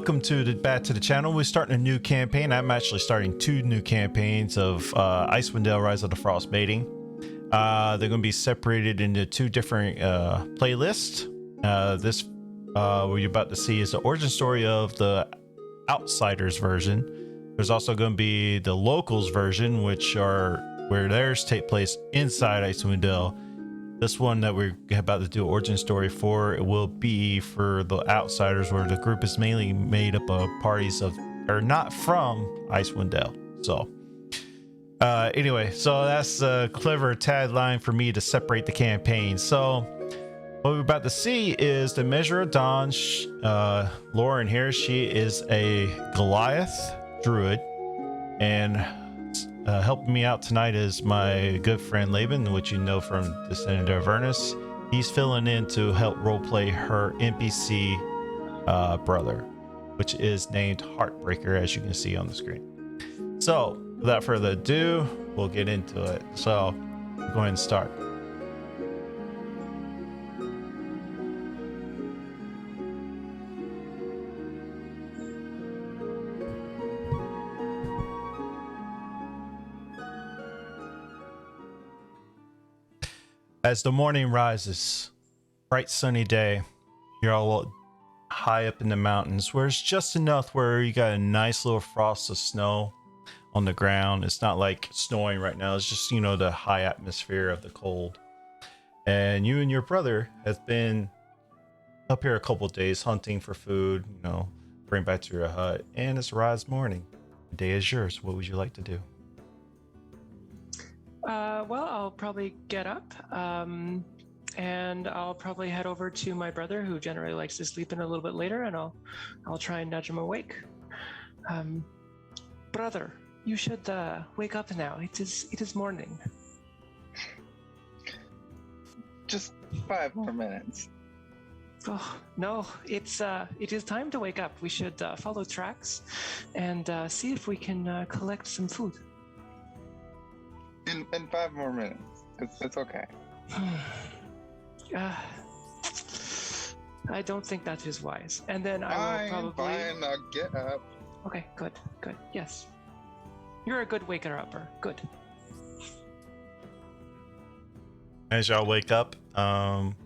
welcome back to the channel. We're starting a new campaign. I'm actually starting 2 new campaigns of Icewind Rise of the Frost Mating. They're going to be separated into 2 different playlists. This what you're about to see is the origin story of the Outsiders version. There's also going to be the Locals version, which are where theirs take place inside Icewind Dale. This one that we're about to do origin story for, it will be for the Outsiders, where the group is mainly made up of parties of are not from Icewind Dale. So anyway, so that's a clever tagline for me to separate the campaign. So what we're about to see is the Measure of Dawn. Lauren here, she is a Goliath druid, and helping me out tonight is my good friend Laban, which you know from Descendant of Avernus. He's filling in to help roleplay her NPC brother, which is named Heartbreaker, as you can see on the screen. So without further ado, we'll get into it. So go ahead and start. As the morning rises, bright sunny day, you're all high up in the mountains where it's just enough where you got a nice little frost of snow on the ground. It's not like snowing right now. It's just, you know, the high atmosphere of the cold. And you and your brother have been up here a couple of days hunting for food, you know, bring back to your hut. And it's rise morning. The day is yours. What would you like to do? Well, I'll probably get up, and I'll probably head over to my brother, who generally likes to sleep in a little bit later, and I'll try and nudge him awake. Brother, you should wake up now. It is morning. Just 5 more minutes. Oh no, it is time to wake up. We should follow tracks and see if we can collect some food. In 5 more minutes. It's okay. I don't think that is wise. And then I will probably... Fine, I'll get up. Okay, good. Yes. You're a good waker-upper. Good. As y'all wake up, I'm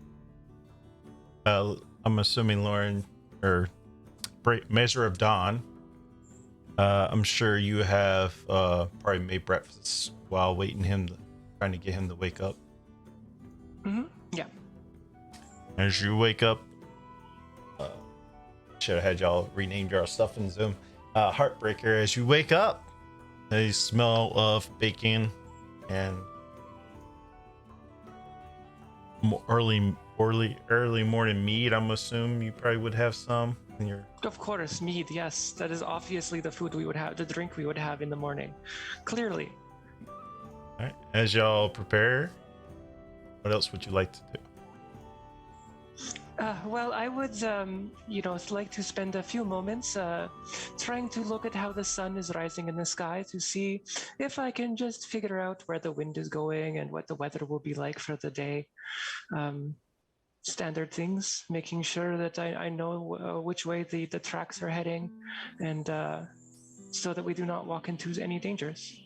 assuming Lauren, or Measure of Dawn, I'm sure you have probably made breakfast while trying to get him to wake up. Mm-hmm. Yeah. As you wake up, should have had y'all renamed your stuff in Zoom. Heartbreaker, as you wake up, the smell of bacon and early morning mead. I'm assuming you probably would have some in your... Of course, mead. Yes, that is obviously the food we would have, the drink we would have in the morning. Clearly. All right. As y'all prepare, what else would you like to do? Well, I would, like to spend a few moments trying to look at how the sun is rising in the sky to see if I can just figure out where the wind is going and what the weather will be like for the day. Standard things, making sure that I know which way the tracks are heading, and so that we do not walk into any dangers.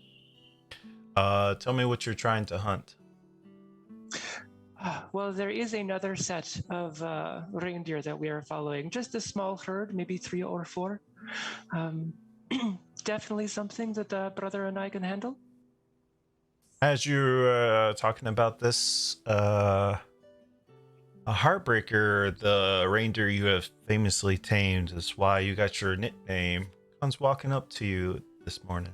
Tell me what you're trying to hunt. Well, there is another set of reindeer that we are following. Just a small herd, maybe 3 or 4. Definitely something that brother and I can handle. As you're talking about this, a Heartbreaker, the reindeer you have famously tamed, is why you got your nickname, comes walking up to you this morning.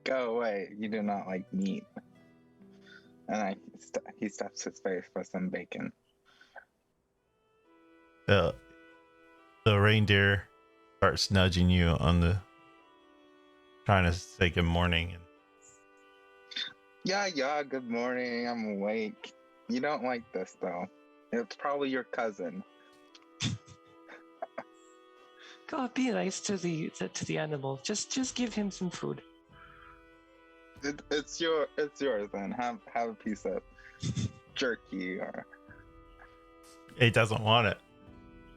Go away. You do not like meat. And he stuffs his face with some bacon. The reindeer starts nudging you on the... trying to say good morning. Yeah, good morning. I'm awake. You don't like this, though. It's probably your cousin. God, be nice to the animal. Just give him some food. It's yours then. Have a piece of jerky or... He doesn't want it.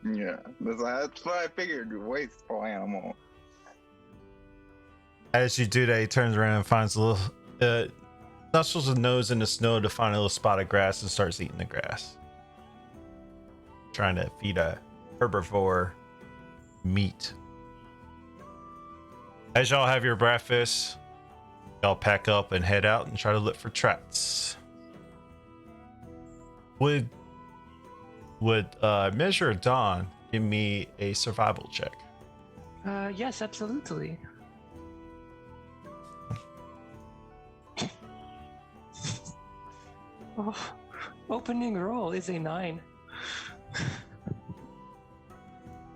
Yeah, that's what I figured. Wasteful animal. As you do that, he turns around and finds a little, nuzzles his nose in the snow to find a little spot of grass and starts eating the grass. Trying to feed a herbivore meat. As y'all have your breakfast, y'all pack up and head out and try to look for traps. Would Measure of Dawn give me a survival check? Yes, absolutely. Oh, opening roll is a 9.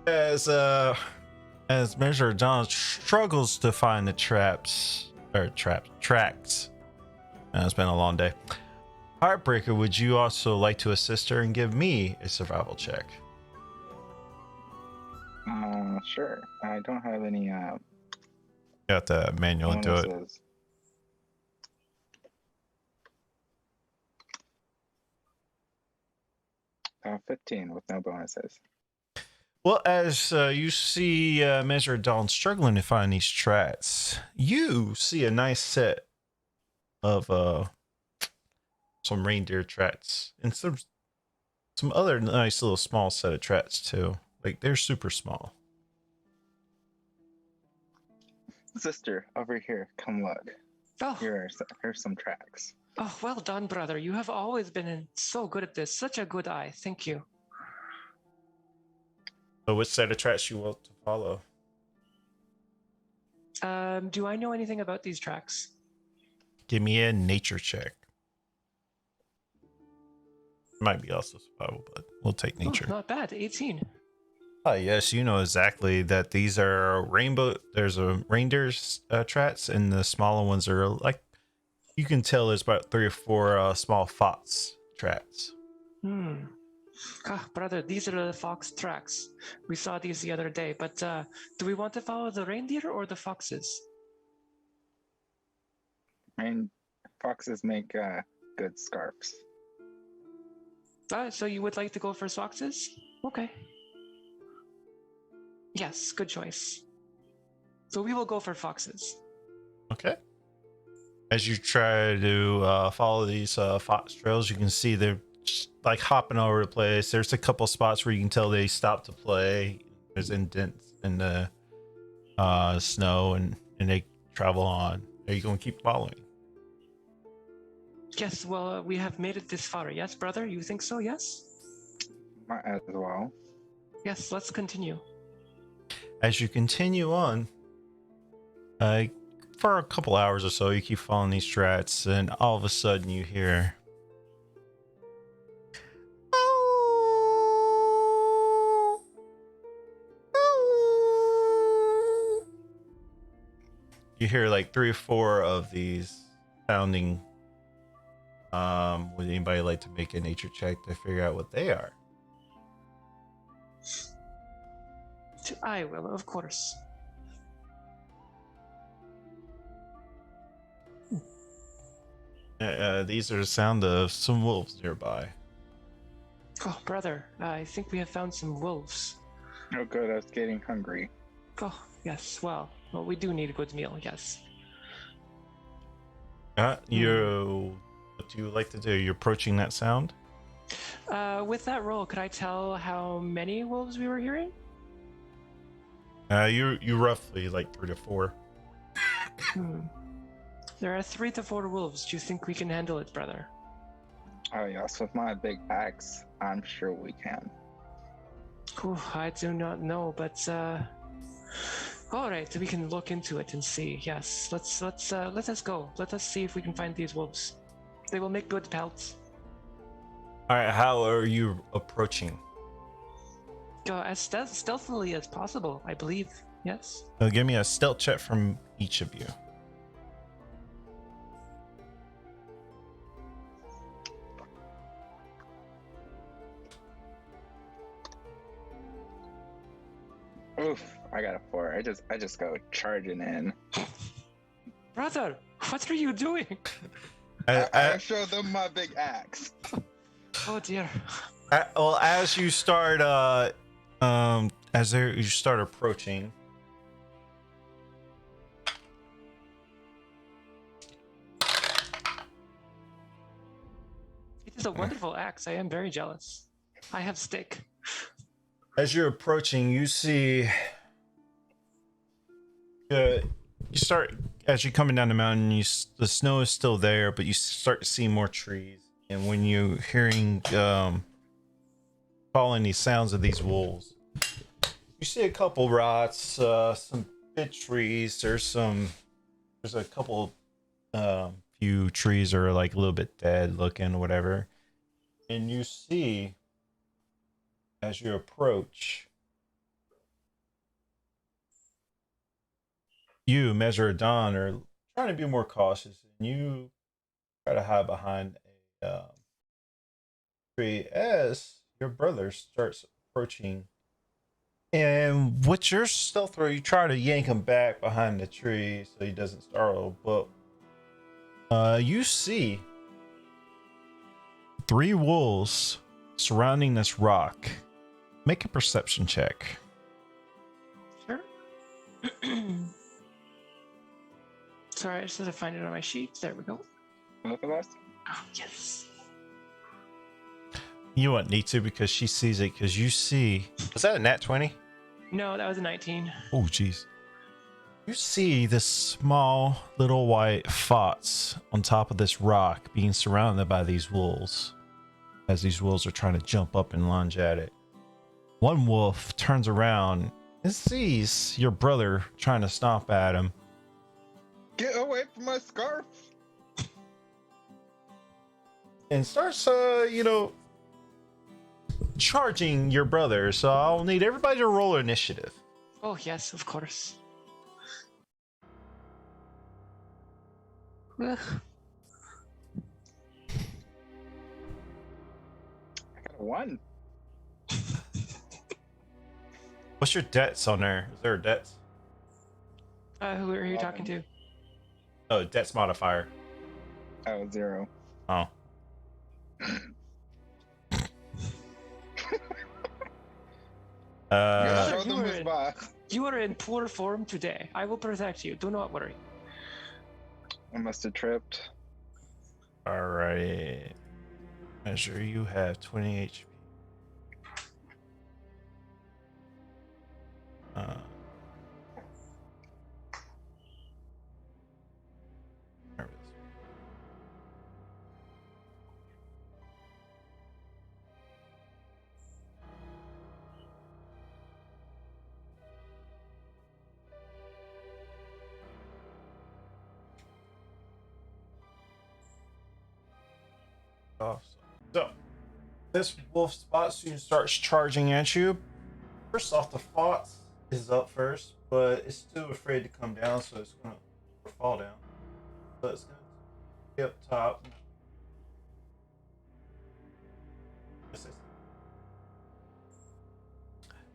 As Measure of Dawn struggles to find the tracks. It's been a long day. Heartbreaker, would you also like to assist her and give me a survival check? Sure. I don't have any Got the manual and do it. bonuses. 15 with no bonuses. Well, as you see Measure of Dawn struggling to find these tracks, you see a nice set of some reindeer tracks and some other nice little small set of tracks too. Like they're super small. Sister, over here, come look. Oh, Here's some tracks. oh, well done, brother. You have always been so good at this. Such a good eye. Thank you. So which set of tracks you want to follow? Do I know anything about these tracks? Give me a nature check. Might be also survival, but we'll take nature. Oh, not bad. 18. Yes, you know exactly that these are rainbow. There's a reindeer's tracks, and the smaller ones are like you can tell there's about 3 or 4 small fox tracks. Ah, brother, these are the fox tracks. We saw these the other day, but do we want to follow the reindeer or the foxes? And foxes make good scarves. So you would like to go for foxes? Okay. Yes, good choice. So we will go for foxes. Okay. As you try to follow these fox trails, you can see they're just like hopping all over the place. There's a couple spots where you can tell they stop to play. There's indents in the snow, and they travel on. Are you going to keep following? Yes, well, we have made it this far. Yes, brother? You think so? Yes? Might as well. Yes, let's continue. As you continue on, for a couple hours or so, you keep following these tracks, and all of a sudden you hear... You hear like 3 or 4 of these sounding. Would anybody like to make a nature check to figure out what they are? I will, of course. These are the sound of some wolves nearby. Oh, brother, I think we have found some wolves. Oh, good. I was getting hungry. Oh, yes, well, we do need a good meal, yes. What do you like to do? You're approaching that sound? With that roll, could I tell how many wolves we were hearing? You roughly like 3 to 4. There are 3 to 4 wolves. Do you think we can handle it, brother? Oh, yes. With my big axe, I'm sure we can. Ooh, I do not know, but all right, we can look into it and see. Yes, let us go. Let us see if we can find these wolves. They will make good pelts. All right, how are you approaching? As stealthily as possible, I believe. Yes. Give me a stealth check from each of you. Oof! I got a 4. I just go charging in. Brother, what are you doing? I showed them my big axe. Oh dear. Well, as you start You start approaching, It is a wonderful axe. I am very jealous. I have stick. as you're approaching, you see you start as you're coming down the mountain. The snow is still there, but you start to see more trees. And when you're hearing following these sounds of these wolves, you see a couple rots, some big trees. There's a couple few trees are like a little bit dead looking or whatever. And you see as you approach, you, Measure of Dawn, are trying to be more cautious, and you try to hide behind a tree as your brother starts approaching. And with your stealth throw, you try to yank him back behind the tree so he doesn't startle. But you see 3 wolves surrounding this rock. Make a perception check. Sure. Sorry, I just had to find it on my sheet. There we go. Both of us? Oh, yes. You won't need to because she sees it. Because you see, was that a nat 20? No, that was a 19. Oh, jeez. You see this small little white fox on top of this rock being surrounded by these wolves as these wolves are trying to jump up and lunge at it. One wolf turns around and sees your brother trying to stomp at him. Get away from my scarf! And starts, charging your brother. So I'll need everybody to roll initiative. Oh, yes, of course. Ugh. I got a 1. What's your debts on there? Is there a debts? Who are you talking to? Oh, debts modifier. Oh, 0. Oh. Show them his box. You are in poor form today. I will protect you. Do not worry. I must have tripped. Alrighty. Measure, you have 20 HP. So, this wolf spot soon starts charging at you. First off, the fox is up first, but it's still afraid to come down, so it's gonna fall down. So it's gonna be up top.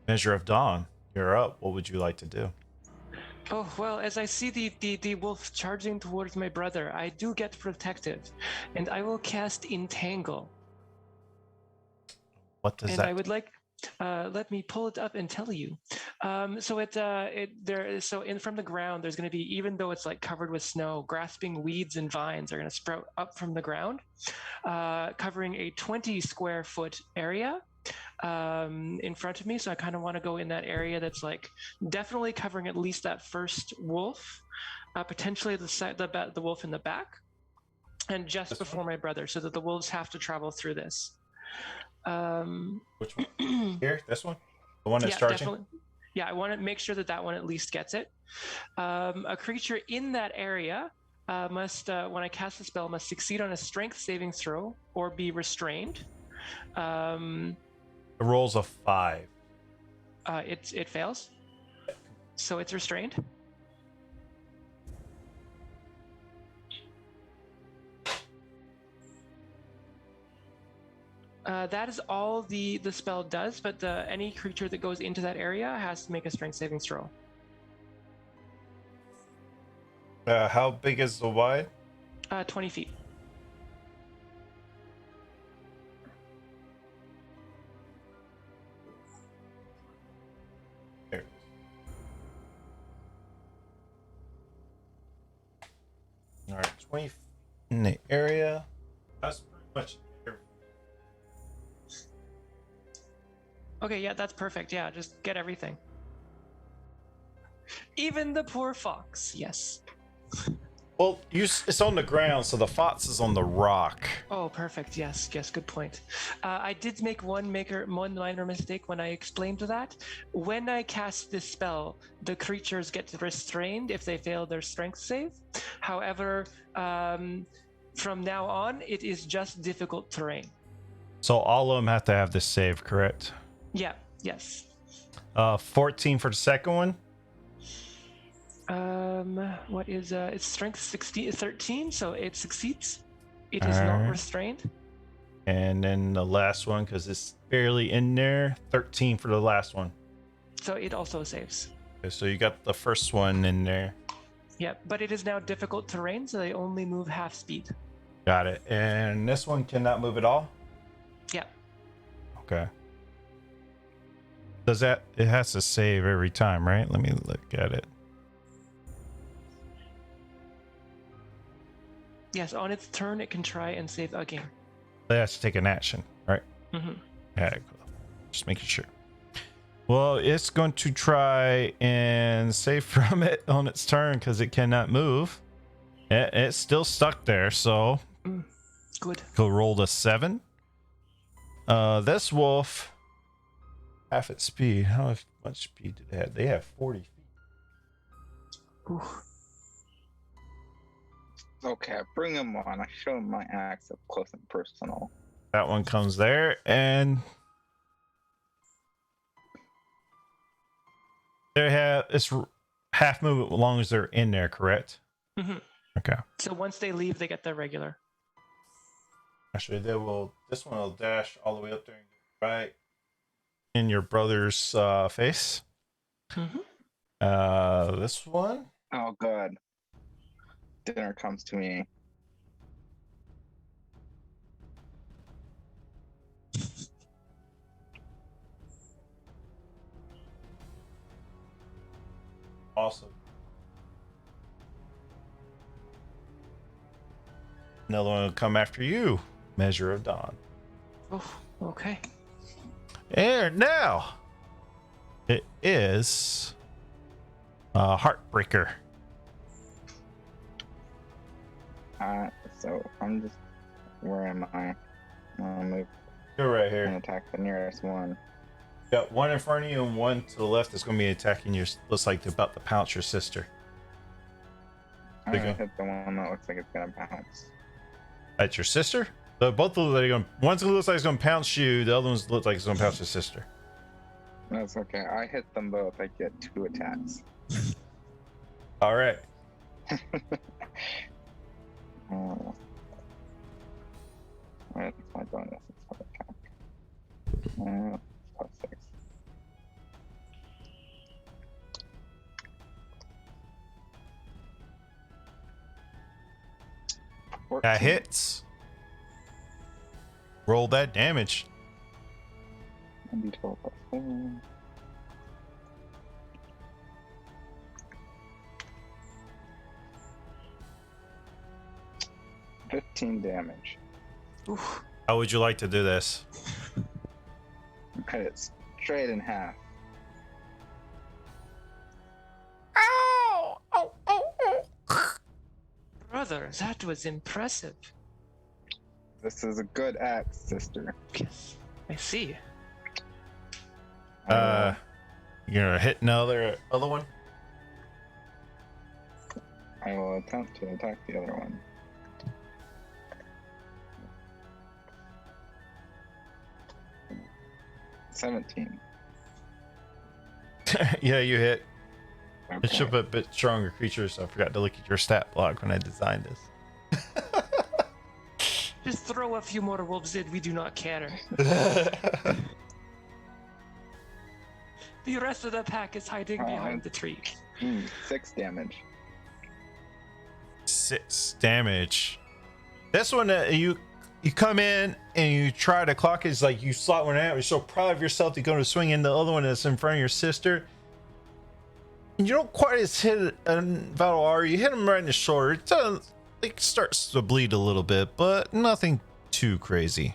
Measure of Dawn, you're up. What would you like to do? Oh, well, as I see the wolf charging towards my brother, I do get protective, and I will cast Entangle. What does and that? I would like, let me pull it up and tell you. So from the ground, there's going to be, even though it's like covered with snow, grasping weeds and vines are going to sprout up from the ground, covering a 20 square foot area in front of me. So I kind of want to go in that area that's like definitely covering at least that first wolf, potentially the wolf in the back, and just This before one? my brother, so that the wolves have to travel through this. Which one? Here, this one, the one that's Yeah, charging. definitely. Yeah, I want to make sure that one at least gets it. A creature in that area must, when I cast the spell, must succeed on a strength saving throw or be restrained. The roll's a 5. It fails, so it's restrained. That is all the spell does, but any creature that goes into that area has to make a strength saving throw. How big is the wide? 20 feet. 20 in the area. That's pretty much everything. Okay, yeah, that's perfect. Yeah, just get everything. Even the poor fox. Yes. Well, it's on the ground, so the fox is on the rock. Oh, perfect. Yes, yes, good point. I did make one minor mistake when I explained that. When I cast this spell, the creatures get restrained if they fail their strength save. However, from now on, it is just difficult terrain. So all of them have to have this save, correct? Yeah, yes. 14 for the second one. What is its strength 13, so it succeeds. It is All not right. restrained. And then the last one, because it's barely in there, 13 for the last one. So it also saves. Okay, so you got the first one in there. Yeah, but it is now difficult terrain, so they only move half speed. Got it. And this one cannot move at all? Yeah. Okay. Does that, it has to save every time, right? Let me look at it. Yes, on its turn, it can try and save again. It has to take an action, right? Mm-hmm. Yeah, cool. Just making sure. Well, it's going to try and save from it on its turn because it cannot move. It's still stuck there, so Good. go roll the 7. This wolf, half its speed. How much speed do they have? They have 40 feet. Ooh. Okay, bring him on. I show him my axe up close and personal. That one comes there, and it's half movement as long as they're in there, correct? Mm-hmm. Okay. So once they leave, they get their regular. Actually, this one will dash all the way up there and go right in your brother's face. Mm-hmm. This one. Oh, good. Dinner comes to me. Awesome. Another one will come after you. Measure of Dawn. Oh, okay. And now it is Heartbreaker. So I'm just. Where am I? I'll move You're right and here. attack the nearest one. Got one in front of you and one to the left that's going to be attacking your. Looks like they're about to pounce your sister. I'm Big gonna one. hit the one that looks like it's gonna bounce. That's your sister? Both of them are going. One's looks like it's going to pounce you. The other one's looks like it's going to pounce your sister. That's okay. I hit them both. I get 2 attacks. All right. Where's my bonus? It's for attack. Plus 6. That hits. Roll that damage. 1d12 plus 4. $15 damage. Oof. How would you like to do this? Cut it straight in half. Ow! Oh, oh, oh. Brother, that was impressive. This is a good axe, sister. Yes, I see. You're gonna hit another other one? I will attempt to attack the other one. $17. Yeah, you hit. It Okay. should be a bit stronger creatures. I forgot to look at your stat block when I designed this. Just throw a few more wolves in, we do not care. The rest of the pack is hiding behind the tree. 6 damage. 6 damage. This one, you come in and you try to clock it. It's like you slot one out. You're so proud of yourself to go to swing in the other one that's in front of your sister. And you don't quite as hit Valor. You hit him right in the shoulder. It doesn't it starts to bleed a little bit, but nothing too crazy.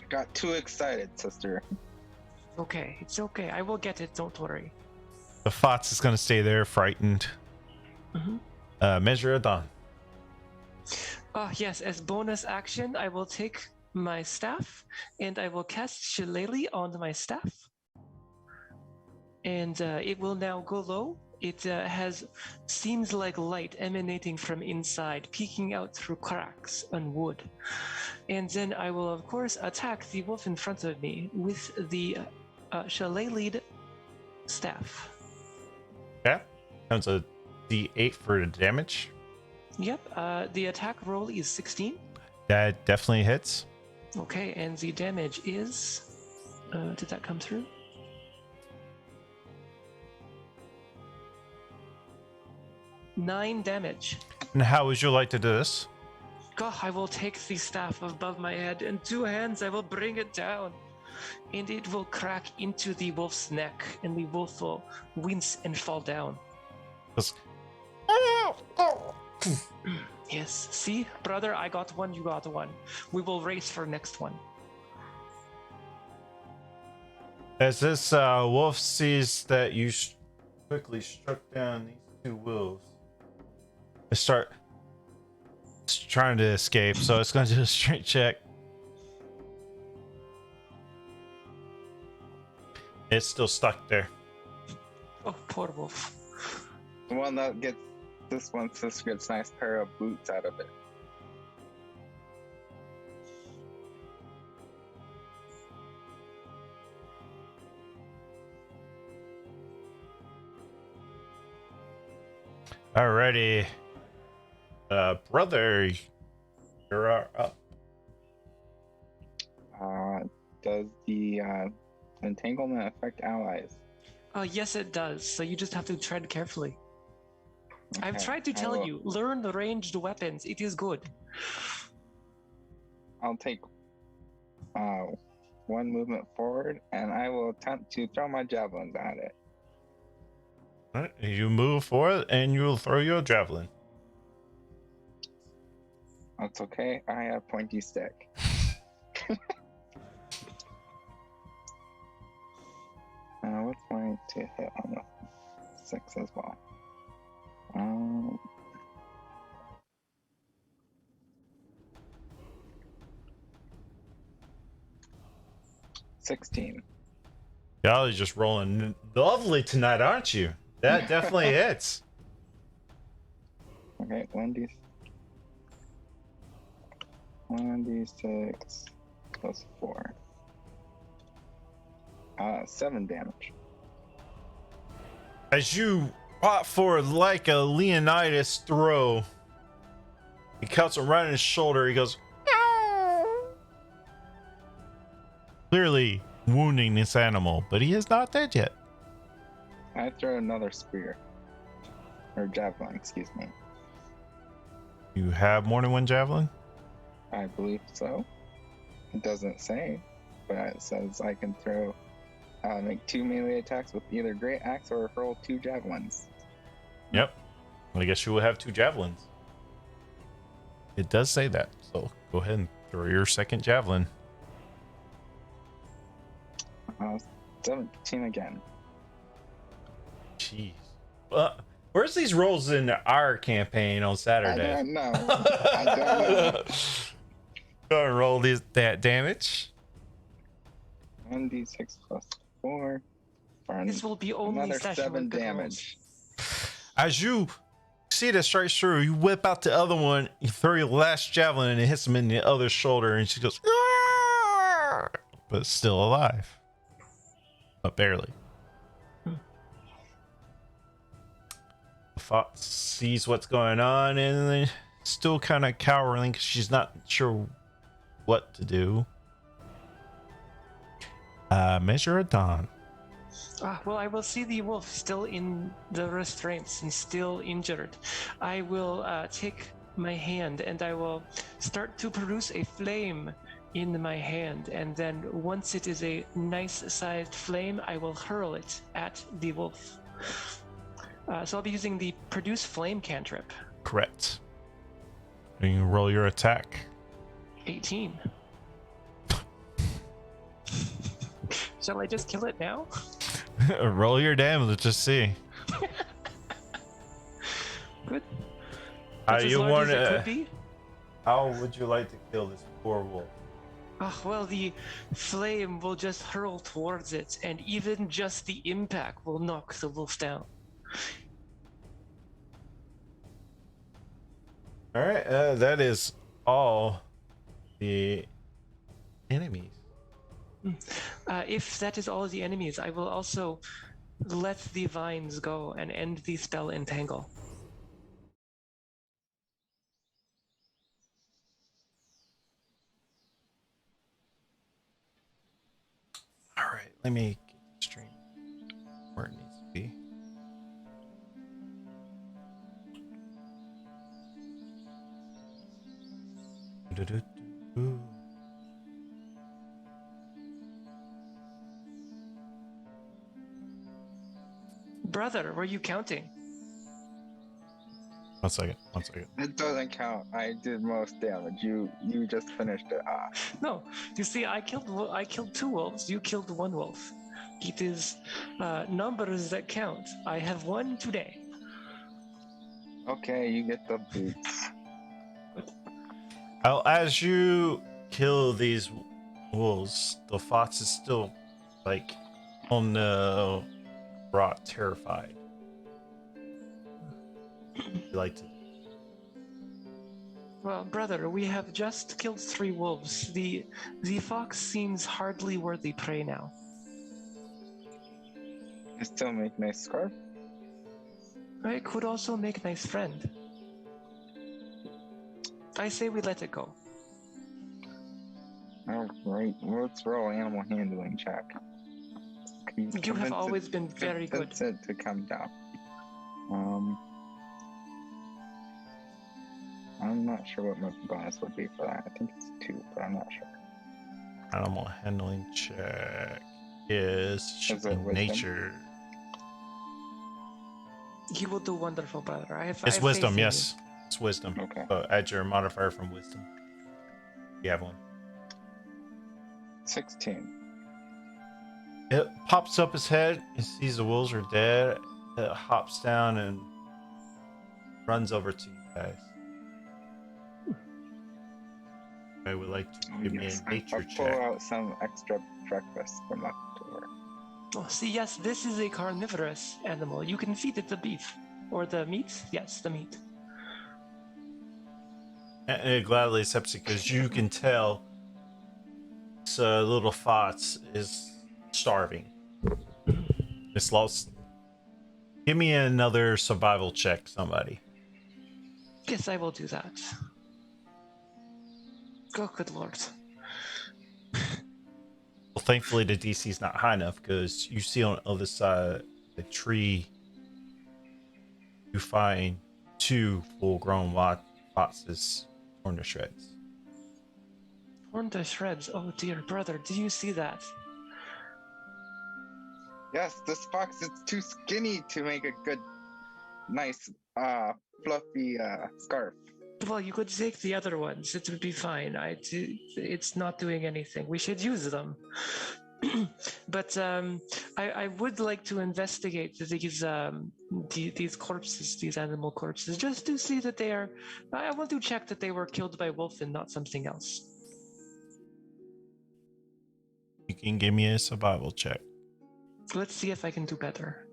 Got too excited, sister. Okay, it's okay. I will get it. Don't worry. The Fox is going to stay there, frightened. Measure of Dawn. Yes, as bonus action, I will take my staff and I will cast Shillelagh on my staff. And it will now go low. It seems like light emanating from inside, peeking out through cracks on wood. And then I will, of course, attack the wolf in front of me with the Shillelagh staff. Okay. Comes a D8 for the damage. Yep, the attack roll is 16. That definitely hits. Okay, and the damage is... did that come through? Nine damage. And how would you like to do this? God, I will take the staff above my head, and 2 hands I will bring it down. And it will crack into the wolf's neck, and the wolf will wince and fall down. Just- Yes, see, brother, I got one, you got one. We will race for next one. As this wolf sees that you quickly struck down these 2 wolves, they start trying to escape, so it's going to do a strength check. It's still stuck there. Oh, poor wolf. The one that gets this one just gets a nice pair of boots out of it. Alrighty. Brother, you're up. Does the entanglement affect allies? Yes, it does. So you just have to tread carefully. I've Okay, tried to I tell will- you, learn the ranged weapons. It is good. I'll take 1 movement forward, and I will attempt to throw my javelins at it. Alright, you move forward and you'll throw your javelin. That's okay. I have pointy stick. What's my to hit on the 6 as well? 16. Y'all are just rolling lovely tonight, aren't you? That definitely hits. Okay, 1d6 plus 4. 7 damage. As you pop forward like a Leonidas throw, he cuts him right in his shoulder. He goes, clearly wounding this animal, but he is not dead yet. I throw another spear. Or javelin, excuse me. You have more than one javelin? I believe so. It doesn't say, but it says I can throw, make 2 melee attacks with either great axe or hurl 2 javelins. Yep. Well, I guess you will have 2 javelins. It does say that, so go ahead and throw your second javelin. 17 again. Jeez. Where's these rolls in our campaign on Saturday? I don't know. I don't know. Go and roll that damage. 1d6 plus 4. For This will be only another session 7 with good damage. As you see that straight through, you whip out the other one, you throw your last javelin, and it hits him in the other shoulder, and she goes, "Arr!" But still alive. But barely. The fox sees what's going on, and then still kind of cowering because she's not sure what to do. Measure of Dawn. Well, I will see the wolf still in the restraints and still injured. I will take my hand and I will start to produce a flame in my hand. And then once it is a nice sized flame, I will hurl it at the wolf. So I'll be using the Produce Flame cantrip. Correct. You can roll your attack. 18. Shall I just kill it now? Roll your damage. Let's just see. Good. How That's as you large want as it to? could be. How would you like to kill this poor wolf? Well, the flame will just hurl towards it, and even just the impact will knock the wolf down. All right, that is all the enemies. If that is all the enemies, I will also let the vines go and end the spell Entangle. All right, let me get the stream where it needs to be. Do-do-do-do. Brother, were you counting? 1 second. 1 second. It doesn't count. I did most damage. You just finished it off. No, you see, I killed 2 wolves. You killed 1 wolf. It is numbers that count. I have won today. Okay, you get the boots. As you kill these wolves, the fox is still like on the rock, terrified. You like to? Well, brother, we have just killed 3 wolves. The fox seems hardly worthy prey now. I still make nice scarf. I could also make nice friend. I say we let it go. Alright, let's roll animal handling check. You have always been very good. Convince it to come down. I'm not sure what my bonus would be for that. I think it's 2, but I'm not sure. Animal handling check is Is it wisdom? nature. You will do wonderful, brother. I have It's wisdom, faith in yes. It's wisdom. Okay. So add your modifier from wisdom. You have one. 16. It pops up his head. It sees the wolves are dead. It hops down and runs over to you guys. I would like to give me a nature I'll pull check. out some extra breakfast from leftover. Oh, see, yes, this is a carnivorous animal. You can feed it the beef. Or the meat? Yes, the meat. And it gladly accepts it because you can tell this little fox is starving. It's lost. Give me another survival check, somebody. Yes, I will do that. Oh, good lord. Well, thankfully the DC is not high enough because you see on the other side the tree, you find 2 full-grown foxes torn to shreds. Torn to shreds. Oh dear, brother, did you see that? Yes, this fox is too skinny to make a good, nice, fluffy scarf. Well, you could take the other ones. It would be fine. It's not doing anything. We should use them. But I would like to investigate these corpses, these animal corpses, just to see that they are. I want to check that they were killed by wolf and not something else. You can give me a survival check. Let's see if I can do better.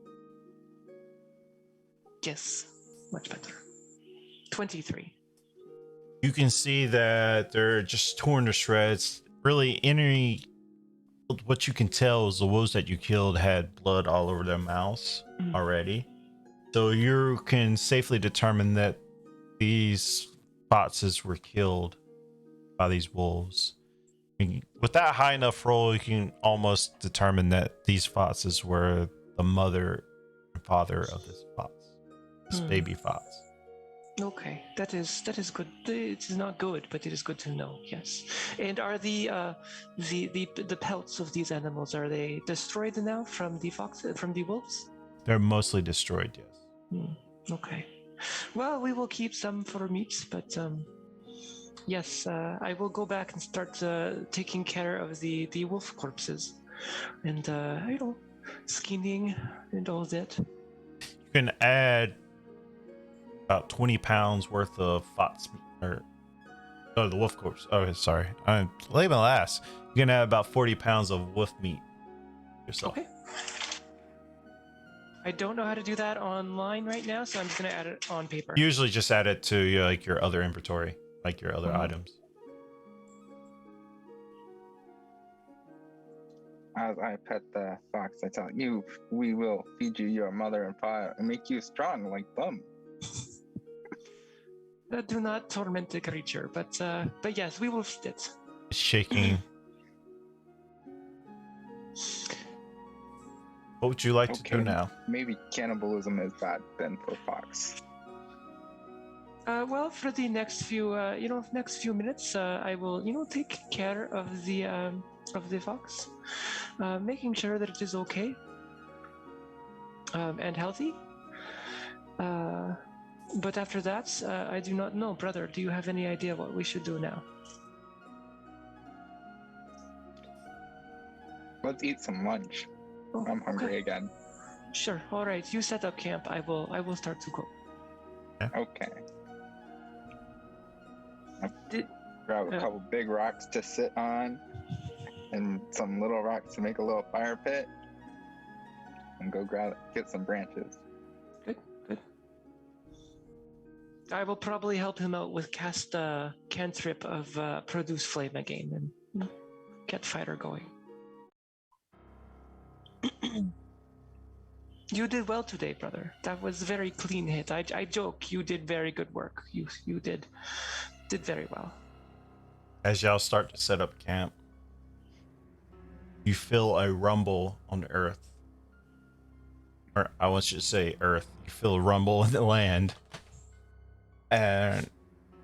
Yes, much better. 23. You can see that they're just torn to shreds. Really, what you can tell is the wolves that you killed had blood all over their mouths already. So you can safely determine that these foxes were killed by these wolves. With that high enough roll, you can almost determine that these foxes were the mother and father of this fox, this baby fox. Okay, that is good. It is not good, but it is good to know. Yes. And are the pelts of these animals, are they destroyed now from the wolves? They're mostly destroyed, yes. Okay. Well, we will keep some for meat, but yes, I will go back and start taking care of the wolf corpses, and skinning and all that. You can add about 20 pounds worth of fox meat, or the wolf corpse. Oh, sorry, I'm label last. You can add about 40 pounds of wolf meat yourself. Okay. I don't know how to do that online right now, so I'm just gonna add it on paper. Usually, just add it to your other inventory, like your other items. As I pet the fox, I tell you, we will feed you your mother and father and make you strong like them. Do not torment the creature, but yes, we will feed it. It's shaking. What would you like to do now? Maybe cannibalism is bad then for fox. Well, for the next few minutes, I will take care of the fox, making sure that it is okay and healthy. But after that, I do not know, brother. Do you have any idea what we should do now? Let's eat some lunch. Oh, I'm hungry again. Sure. All right. You set up camp. I will start to cook. Okay. Grab a couple big rocks to sit on, and some little rocks to make a little fire pit, and go get some branches. Good. I will probably help him out with cast cantrip of produce flame again and get fire going. You did well today, brother. That was a very clean hit. I joke. You did very good work. You did very well. As y'all start to set up camp, you feel a rumble on the earth. Or I want you to say earth. You feel a rumble in the land. And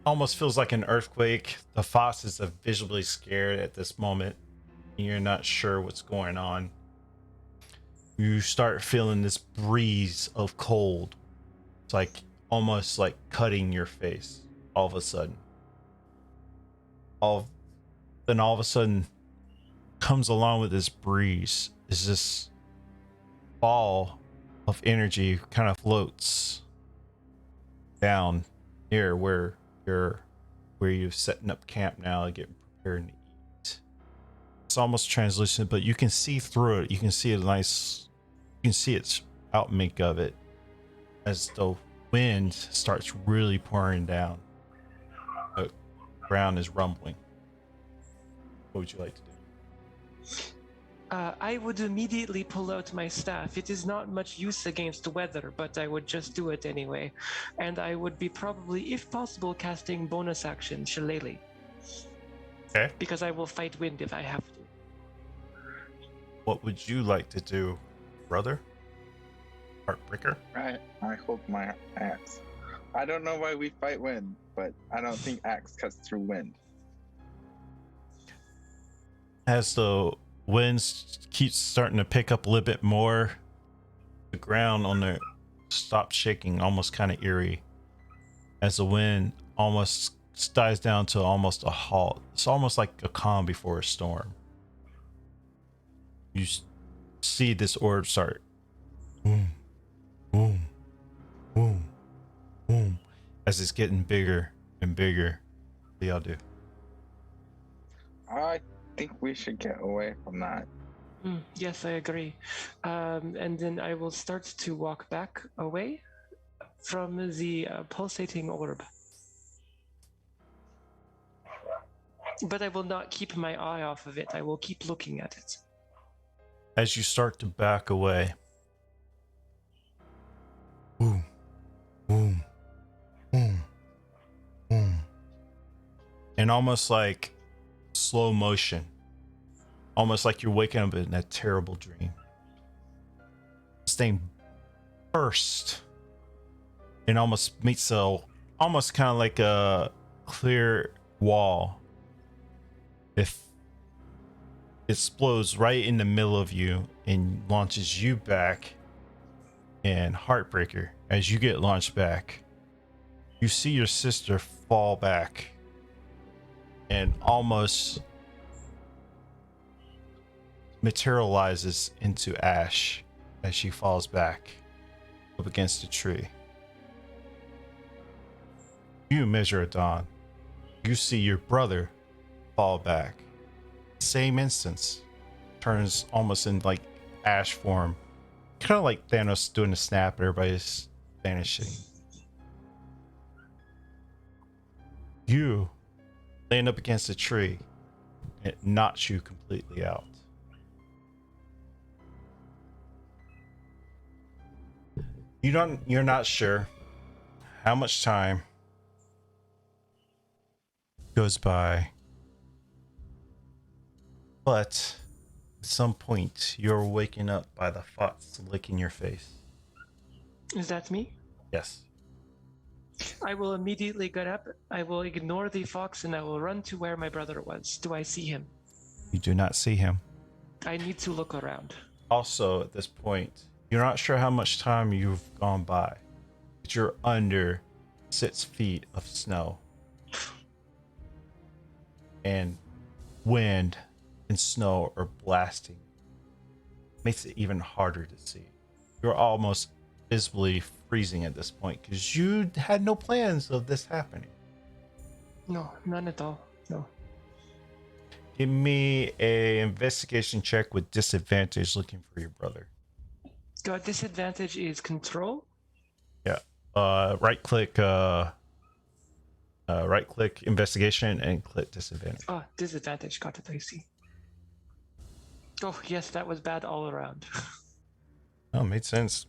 almost feels like an earthquake. The foxes are visibly scared at this moment. You're not sure what's going on. You start feeling this breeze of cold. It's like almost like cutting your face all of a sudden. Then all of a sudden comes along with this breeze is this ball of energy kind of floats down here where you're setting up camp now to get prepared to eat. It's almost translucent, but you can see through it. You can see its outmake of it as the wind starts really pouring down. The ground is rumbling. What would you like to do? I would immediately pull out my staff. It is not much use against the weather, but I would just do it anyway. And I would be probably, if possible, casting bonus action Shillelagh. Okay. Because I will fight wind if I have to. What would you like to do, brother? Heartbreaker? Right. I hold my axe. I don't know why we fight wind, but I don't think axe cuts through wind. As the winds keeps starting to pick up a little bit more, the ground on there stops shaking, almost kind of eerie, as the wind almost dies down to almost a halt. It's almost like a calm before a storm. You see this orb start boom, boom, boom, boom, as it's getting bigger and bigger. What do y'all do? I think we should get away from that. Yes, I agree. And then I will start to walk back away from the pulsating orb. But I will not keep my eye off of it. I will keep looking at it. As you start to back away, boom, boom, boom, boom, and almost like slow motion, almost like you're waking up in that terrible dream. This thing bursts and almost meets almost kind of like a clear wall. If explodes right in the middle of you and launches you back, and Heartbreaker, as you get launched back, you see your sister fall back and almost materializes into ash as she falls back up against a tree. You, Measure of Dawn, you see your brother fall back. Same instance. Turns almost in like ash form. Kind of like Thanos doing a snap, everybody's vanishing. You land up against a tree, and it knocks you completely out. You're not sure how much time goes by, but at some point you're waking up by the fox licking your face. Is that me? Yes. I will immediately get up. I will ignore the fox and I will run to where my brother was. Do I see him? You do not see him. I need to look around. Also, at this point, you're not sure how much time you've gone by, but you're under 6 feet of snow. And wind and snow are blasting. Makes it even harder to see. You're almost visibly freezing at this point because you had no plans of this happening. No, none at all. No. Give me a investigation check with disadvantage looking for your brother. God, disadvantage is control? Yeah. Right click investigation and click disadvantage. Oh, disadvantage. Got it, I see. Oh, yes, that was bad all around. Oh, made sense.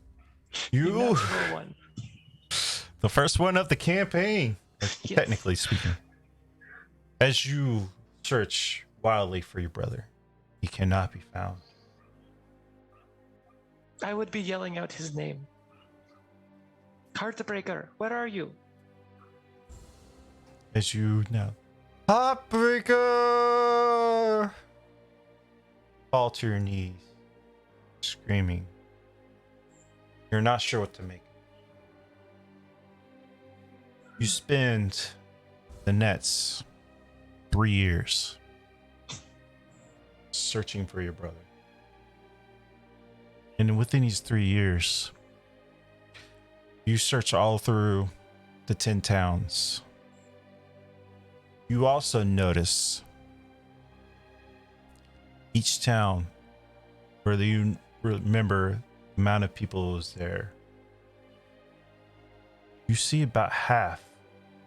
The You, natural one. the first one of the campaign, Yes. technically speaking. As you search wildly for your brother, he cannot be found. I would be yelling out his name. Heartbreaker, where are you? As you know, Heartbreaker! Fall to your knees, screaming. You're not sure what to make. You spend the next 3 years searching for your brother. And within these 3 years, you search all through the 10 towns. You also notice each town where you remember the amount of people was there. You see about half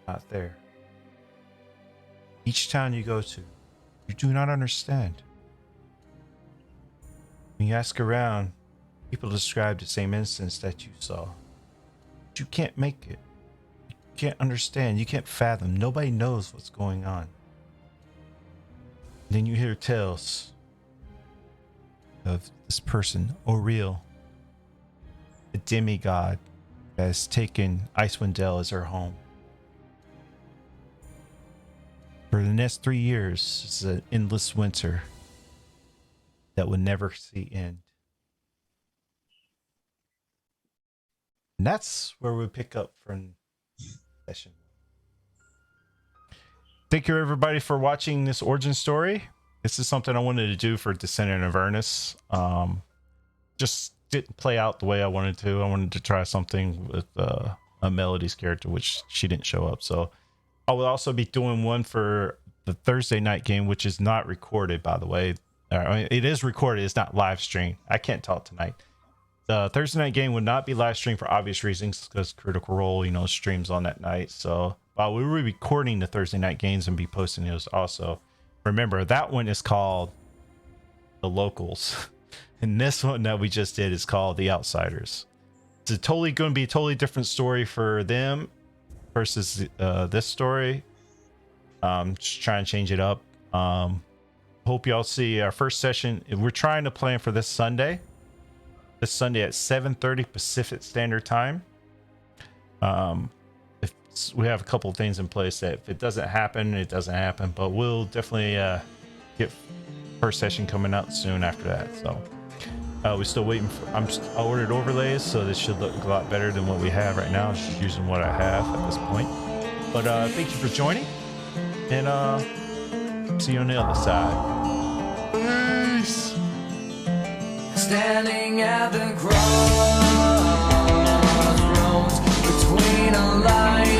not there. Each town you go to, you do not understand. When you ask around, people describe the same instance that you saw. But you can't make it. You can't understand. You can't fathom. Nobody knows what's going on. Then you hear tales of this person, Oriel, a demigod that has taken Icewind Dale as her home. For the next 3 years, it's an endless winter that would never see end. And that's where we pick up from session. Thank you everybody for watching this origin story. This is something I wanted to do for Descendant of Avernus. Just didn't play out the way I wanted to. I wanted to try something with a Melody's character, which she didn't show up. So I will also be doing one for the Thursday night game, which is not recorded, by the way. I mean, it is recorded. It's not live streamed. I can't talk tonight. The Thursday night game would not be live streamed for obvious reasons because Critical Role, streams on that night. So we will be recording the Thursday night games and be posting those also. Remember, that one is called The Locals. And this one that we just did is called The Outsiders. It's going to be a totally different story for them versus this story. Just trying to change it up. Hope y'all see our first session. We're trying to plan for this Sunday. This Sunday at 7:30 Pacific Standard Time. We have a couple of things in place that if it doesn't happen, it doesn't happen. But we'll definitely get first session coming out soon after that. So We're still waiting for. I ordered overlays, so this should look a lot better than what we have right now. Just using what I have at this point. But thank you for joining, and see you on the other side. Peace. Standing at the crossroads between a light